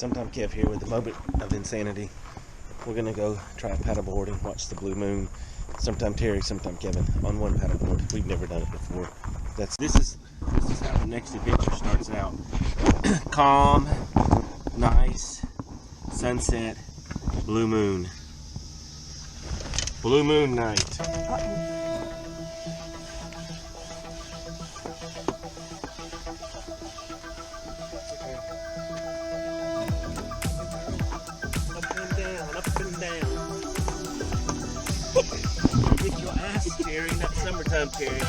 Sometime Kev here with the moment of insanity. We're gonna go try a paddleboard and watch the blue moon. Sometime Terry, sometime Kevin on one paddleboard. We've never done it before. This is how the next adventure starts out. Calm, nice, sunset, blue moon. Blue moon night. Up and down. Get your ass, Terry, not summertime, Terry.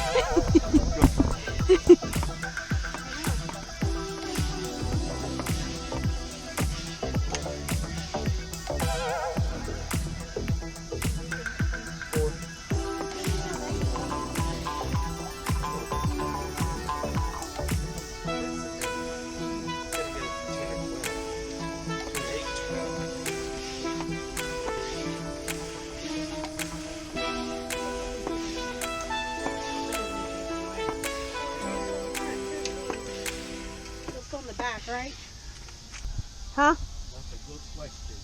Back, right? Huh? That's a good question.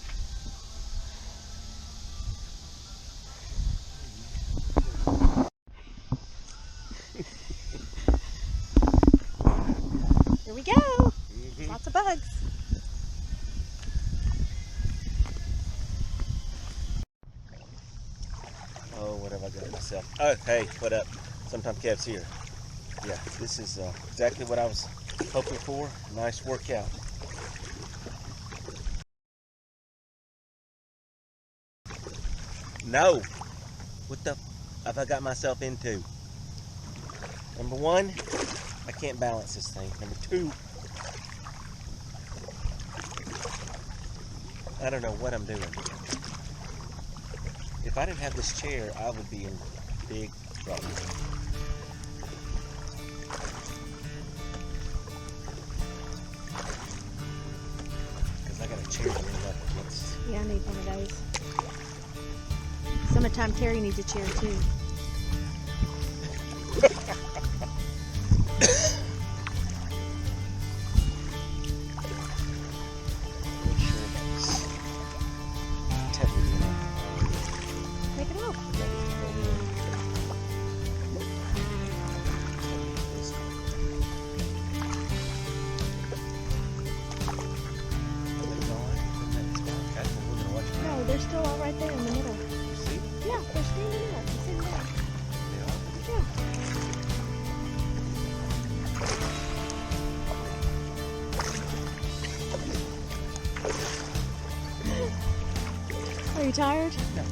Here we go. Lots of bugs. Oh, what have I got myself? Oh, hey, what up? Sometime Kev's here. Yeah, this is exactly what I was hoping for. Nice workout. No. What the have I got myself into? Number one, I can't balance this thing. Number two, I don't know what I'm doing. If I didn't have this chair, I would be in big trouble. I got a chair to lean up against. Yeah, I need one of those. Summertime Terry needs a chair too. Take it off. No, they're still all right there in the middle. See? Yeah, they're standing up. You see that? Yeah. Are you tired? No.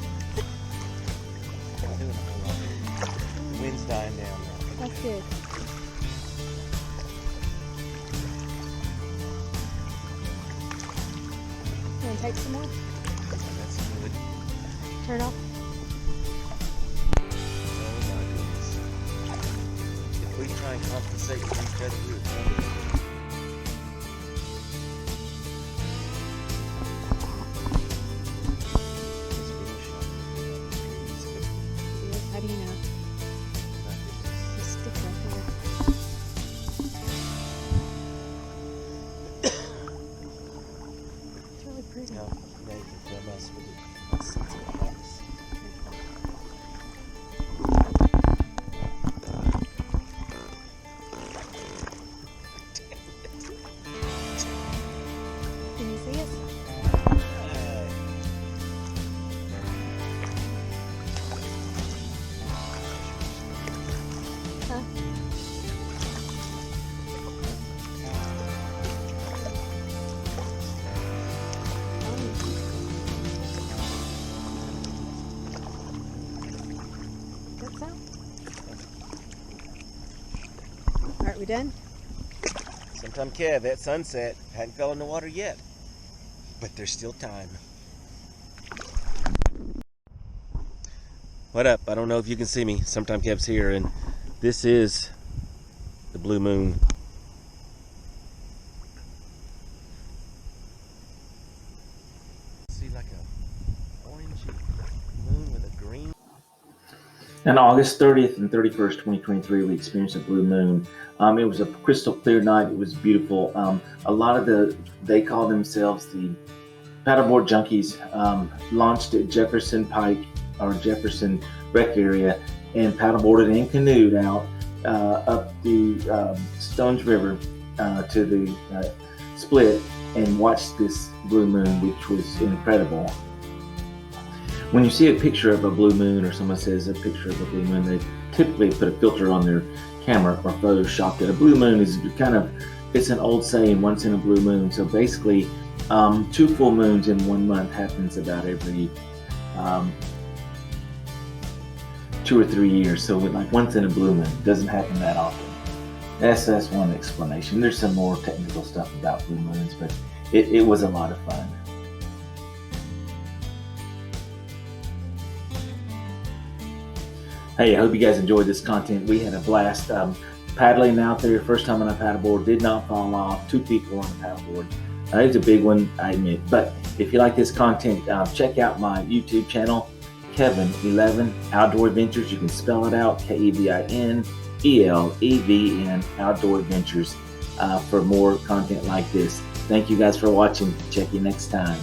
I'm doing a whole lot. The wind's dying down now. That's good. You want to take some more? That's good. Turn off. Oh my goodness. If we try and compensate for each other, we're probably. How do you know? The stick right there. It's really pretty. No, now you can film us with it. It's in the house. Can you see us? Huh? That's out. All right, we done? Sometime Kev, that sunset hadn't fell in the water yet, but there's still time. What up? I don't know if you can see me. Sometime Kev's here, and this is the blue moon. See like a orangey moon with a green. On August 30th and 31st, 2023, we experienced a blue moon. It was a crystal clear night. It was beautiful. A lot of they call themselves the Paddleboard Junkies, launched at Jefferson Pike or Jefferson Rec area and paddleboarded and canoed out up the Stones River to the split and watched this blue moon, which was incredible. When you see a picture of a blue moon or someone says a picture of a blue moon, they typically put a filter on their camera or Photoshop it. A blue moon is it's an old saying, once in a blue moon. So basically, 2 full moons in 1 month happens about every 2 or 3 years. So like once in a blue moon, it doesn't happen that often. That's one explanation. There's some more technical stuff about blue moons, but it was a lot of fun. Hey, I hope you guys enjoyed this content. We had a blast paddling out there. First time on a paddleboard, did not fall off. 2 people on a paddleboard. It's a big one, I admit. But if you like this content, check out my YouTube channel, Kevin11 Outdoor Adventures. You can spell it out, KEVINELEVN Outdoor Adventures, for more content like this. Thank you guys for watching. Check you next time.